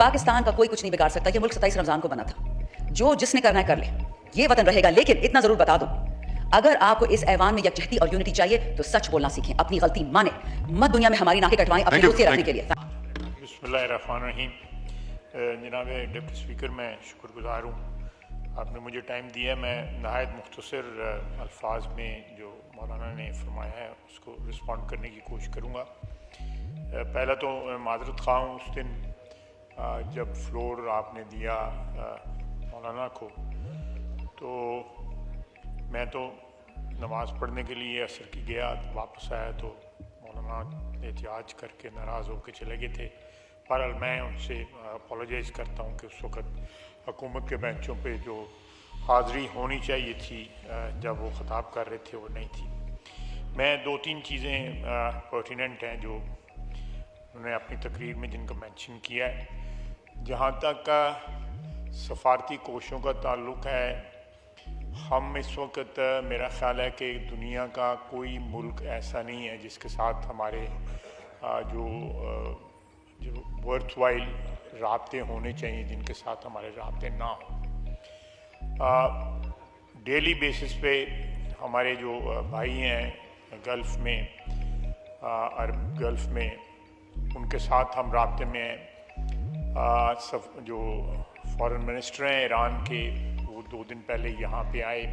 पाकिस्तान का कोई कुछ नहीं बिगाड़ सकता। ये मुल्क 27 रमजान को बना था। जो जिसने करना है कर ले, ये वतन रहेगा। लेकिन इतना जरूर बता दूं, अगर आपको इस ऐवान में यकजहती और यूनिटी चाहिए तो सच बोलना सीखें, अपनी गलती माने, मत दुनिया में हमारी नाकें कटवाएं अपनी दोस्ती रखने के लिए। बिस्मिल्लाहिर्रहमानिर्रहीम। जनाब डिप्टी स्पीकर, मैं शुक्रगुजार हूँ, आपने मुझे टाइम दिया। मैं नहायत मुख्तसर अल्फाज में जो मौलाना ने फरमाया है उसको रिस्पॉन्ड करने की कोशिश करूँगा। पहला तो माजरत ख़्वाह हूँ, उस दिन जब फ्लोर आपने दिया मौलाना को, तो मैं तो नमाज़ पढ़ने के लिए असर की गया, वापस आया तो मौलाना एहतियाज करके नाराज़ होकर चले गए थे। बहरहाल मैं उनसे अपोलोजाइज़ करता हूँ कि उस वक़्त हुकूमत के बेंचों पे जो हाज़री होनी चाहिए थी जब वो ख़िताब कर रहे थे वो नहीं थी। मैं दो तीन चीज़ें पर्टिनेंट हैं जो उन्होंने अपनी तकरीर में जिनका मेंशन किया है। जहाँ तक सफारती कोशों का ताल्लुक़ है, हम इस वक्त मेरा ख़्याल है कि दुनिया का कोई मुल्क ऐसा नहीं है जिसके साथ हमारे जो वर्थवाइल राब्ते होने चाहिए, जिनके साथ हमारे राब्ते ना हों। डेली बेसिस पे हमारे जो भाई हैं गल्फ़ में, अरब गल्फ़ में, उनके साथ हम राब्ते में हैं। जो फॉरेन मिनिस्टर हैं ईरान के, वो 2 दिन पहले यहाँ पे आए,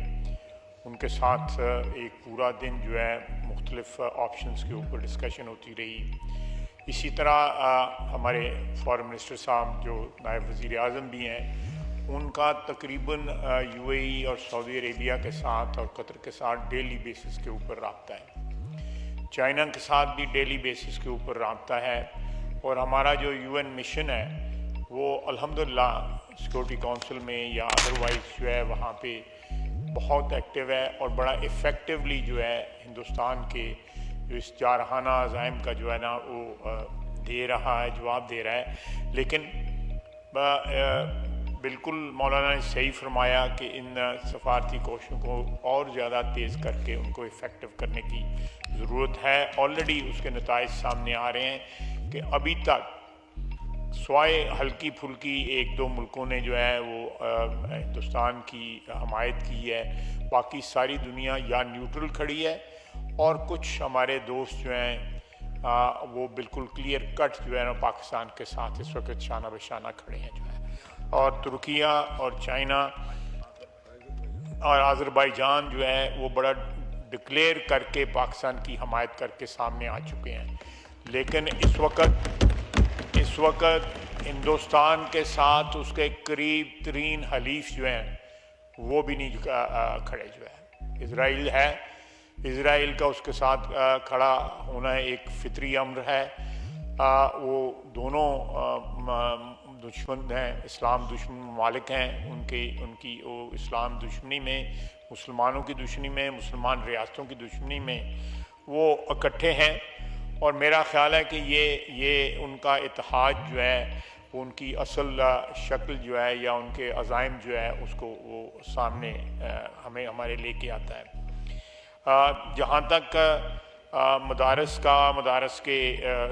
उनके साथ एक पूरा दिन जो है मुख्तलिफ़ ऑप्शंस के ऊपर डिस्कशन होती रही। इसी तरह हमारे फॉरेन मिनिस्टर साहब जो नायब वज़ीर आज़म भी हैं, उनका तकरीबन यूएई और सऊदी अरेबिया के साथ और कतर के साथ डेली बेसिस के ऊपर राब्ता है। चाइना के साथ भी डेली बेसिस के ऊपर राब्ता है। और हमारा जो यूएन मिशन है वो अल्हम्दुलिल्लाह सिक्योरिटी काउंसिल में या अदरवाइज़ जो है वहाँ पे बहुत एक्टिव है और बड़ा इफ़ेक्टिवली जो है हिंदुस्तान के जो इस जारहाना अज़ाइम का जो है ना वो दे रहा है, जवाब दे रहा है। लेकिन बिल्कुल मौलाना ने सही फरमाया कि इन सफारती कोशिशों को और ज़्यादा तेज़ करके उनको इफ़ेक्टिव करने की ज़रूरत है। ऑलरेडी उसके नताइज सामने आ रहे हैं कि अभी तक स्वाय हल्की फुल्की 1-2 मुल्कों ने जो है वो हिंदुस्तान की हमायत की है, बाकी सारी दुनिया या न्यूट्रल खड़ी है और कुछ हमारे दोस्त जो हैं वो बिल्कुल क्लियर कट जो है ना पाकिस्तान के साथ इस वक्त शाना बशाना खड़े हैं जो है। और तुर्किया और चाइना और अज़रबैजान जो है वो बड़ा डिक्लेयर करके पाकिस्तान की हमायत करके सामने आ चुके हैं। लेकिन इस वक्त हिंदुस्तान के साथ उसके करीब तरीन हलीफ जो हैं वो भी नहीं खड़े जो है। इजराइल है, इजराइल का उसके साथ खड़ा होना एक फितरी अम्र है। वो दोनों दुश्मन हैं, इस्लाम दुश्मन ममालिक हैं। उनकी वो इस्लाम दुश्मनी में, मुसलमानों की दुश्मनी में, मुसलमान रियासतों की दुश्मनी में वो इकट्ठे हैं। और मेरा ख्याल है कि ये उनका इत्तेहाद जो है वो उनकी असल शक्ल जो है या उनके अज़ाइम जो है उसको वो सामने हमें हमारे लेके आता है। जहाँ तक मदारस के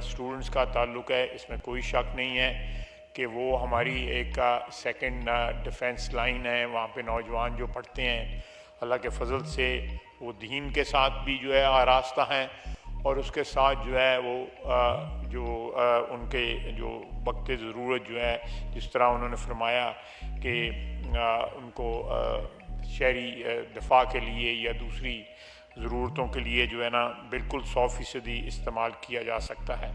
स्टूडेंट्स का ताल्लुक़ है, इसमें कोई शक नहीं है कि वो हमारी एक सेकंड डिफेंस लाइन है। वहाँ पे नौजवान जो पढ़ते हैं अल्लाह के फ़ज़ल से वो दीन के साथ भी जो है आरास्ता हैं और उसके साथ जो है वो उनके जो वक्त ज़रूरत जो है, जिस तरह उन्होंने फरमाया कि उनको शहरी दफा के लिए या दूसरी ज़रूरतों के लिए जो है ना बिल्कुल 100% इस्तेमाल किया जा सकता है।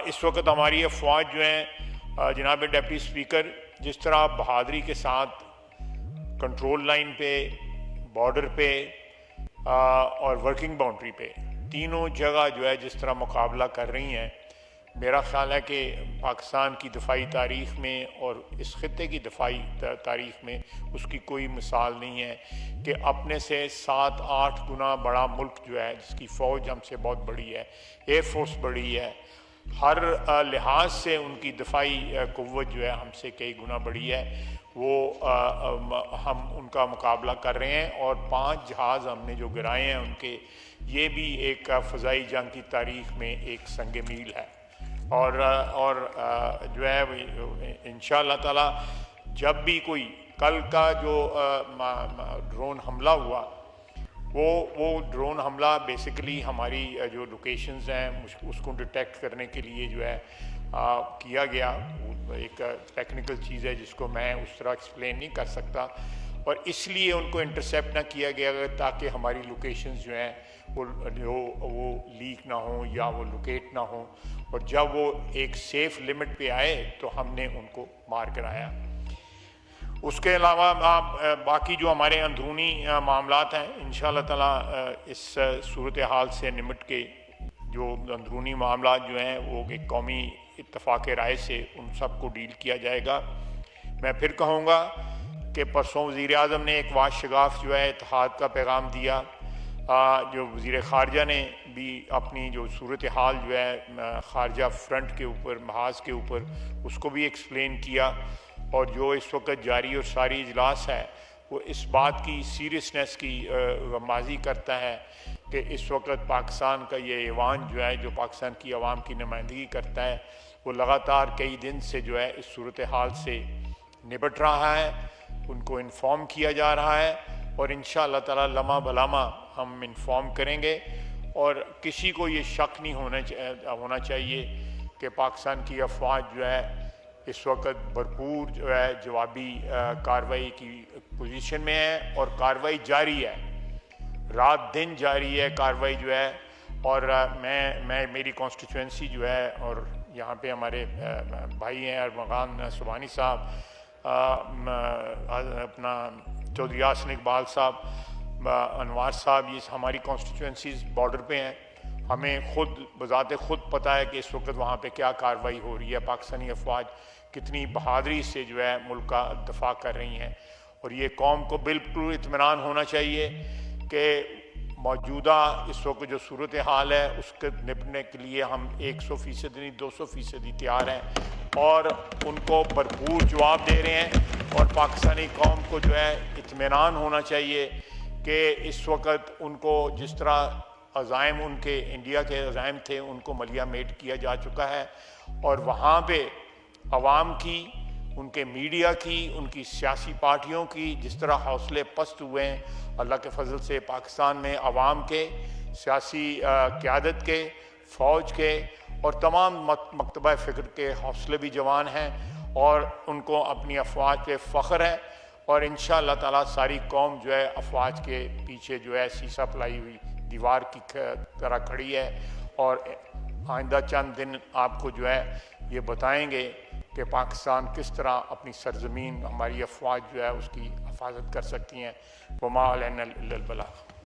इस वक्त हमारी अफवाज जो हैं जनाब डिप्टी स्पीकर, जिस तरह बहादरी के साथ कंट्रोल लाइन पे, बॉर्डर पे और वर्किंग बाउंड्री पे तीनों जगह जो है जिस तरह मुकाबला कर रही हैं, मेरा ख़्याल है कि पाकिस्तान की दफ़ाई तारीख़ में और इस ख़ित्ते की दफ़ाई तारीख़ में उसकी कोई मिसाल नहीं है कि अपने से 7-8 गुना बड़ा मुल्क जो है, जिसकी फ़ौज हमसे बहुत बड़ी है, एयर फोर्स बड़ी है, हर लिहाज से उनकी दफ़ाई क़ुव्वत जो है हमसे कई गुना बड़ी है, वो हम उनका मुकाबला कर रहे हैं। और 5 जहाज़ हमने जो गिराए हैं उनके, ये भी एक फ़ज़ाई जंग की तारीख़ में एक संग मील है। اور جو ہے انشاءاللہ تعالی جب بھی کوئی کل کا جو ڈرون حملہ ہوا وہ ڈرون حملہ بیسیکلی ہماری جو لوکیشنز ہیں اس کو ڈیٹیکٹ کرنے کے لیے جو ہے کیا گیا. ایک ٹیکنیکل چیز ہے جس کو میں اس طرح ایکسپلین نہیں کر سکتا, اور اس لیے ان کو انٹرسیپٹ نہ کیا گیا تاکہ ہماری لوکیشنز جو ہیں وہ لیک نہ ہوں یا وہ لوکیٹ نہ ہوں, اور جب وہ ایک سیف لمٹ پہ آئے تو ہم نے ان کو مار کرایا. اس کے علاوہ باقی جو ہمارے اندرونی معاملات ہیں انشاءاللہ تعالیٰ اس صورتحال سے نمٹ کے جو اندرونی معاملات جو ہیں وہ ایک قومی اتفاق رائے سے ان سب کو ڈیل کیا جائے گا. میں پھر کہوں گا کہ پرسوں وزیر اعظم نے ایک واضح شگاف جو ہے اتحاد کا پیغام دیا, جو وزیر خارجہ نے بھی اپنی جو صورتحال جو ہے خارجہ فرنٹ کے اوپر محاذ کے اوپر اس کو بھی ایکسپلین کیا, اور جو اس وقت جاری اور ساری اجلاس ہے وہ اس بات کی سیریسنس کی غمازی کرتا ہے کہ اس وقت پاکستان کا یہ ایوان جو ہے جو پاکستان کی عوام کی نمائندگی کرتا ہے وہ لگاتار کئی دن سے جو ہے اس صورتحال سے نبٹ رہا ہے, ان کو انفارم کیا جا رہا ہے, اور انشاءاللہ تعالی لمحہ بلمحہ ہم انفارم کریں گے. اور کسی کو یہ شک نہیں ہونا چاہیے کہ پاکستان کی افواج جو ہے اس وقت بھرپور جو ہے جوابی کارروائی کی پوزیشن میں ہے, اور کارروائی جاری ہے, رات دن جاری ہے کارروائی جو ہے. اور میں میری کانسٹیچوئنسی جو ہے, اور یہاں پہ ہمارے بھائی ہیں ارمغان سبحانی صاحب, اپنا چودھری یاسین اقبال صاحب, انوار صاحب, یہ ہماری کانسٹیچوئنسیز بارڈر پہ ہیں. ہمیں خود بذات خود پتہ ہے کہ اس وقت وہاں پہ کیا کارروائی ہو رہی ہے, پاکستانی افواج کتنی بہادری سے جو ہے ملک کا دفاع کر رہی ہیں. اور یہ قوم کو بالکل اطمینان ہونا چاہیے کہ موجودہ اس وقت جو صورتحال ہے اس کے نپٹنے کے لیے ہم 100% نہیں 200% تیار ہیں, اور ان کو بھرپور جواب دے رہے ہیں. اور پاکستانی قوم کو جو ہے اطمینان ہونا چاہیے کہ اس وقت ان کو جس طرح عزائم ان کے انڈیا کے عزائم تھے ان کو ملیہ میٹ کیا جا چکا ہے, اور وہاں پہ عوام کی, ان کے میڈیا کی, ان کی سیاسی پارٹیوں کی جس طرح حوصلے پست ہوئے ہیں, اللہ کے فضل سے پاکستان میں عوام کے, سیاسی قیادت کے, فوج کے اور تمام مکتبہ فکر کے حوصلے بھی جوان ہیں, اور ان کو اپنی افواج پہ فخر ہے. اور انشاءاللہ تعالیٰ ساری قوم جو ہے افواج کے پیچھے جو ہے سیسا پلائی ہوئی دیوار کی طرح کھڑی ہے. اور آئندہ چند دن آپ کو جو ہے یہ بتائیں گے کہ پاکستان کس طرح اپنی سرزمین, ہماری افواج جو ہے اس کی حفاظت کر سکتی ہیں. وما علینا الا البلاغ.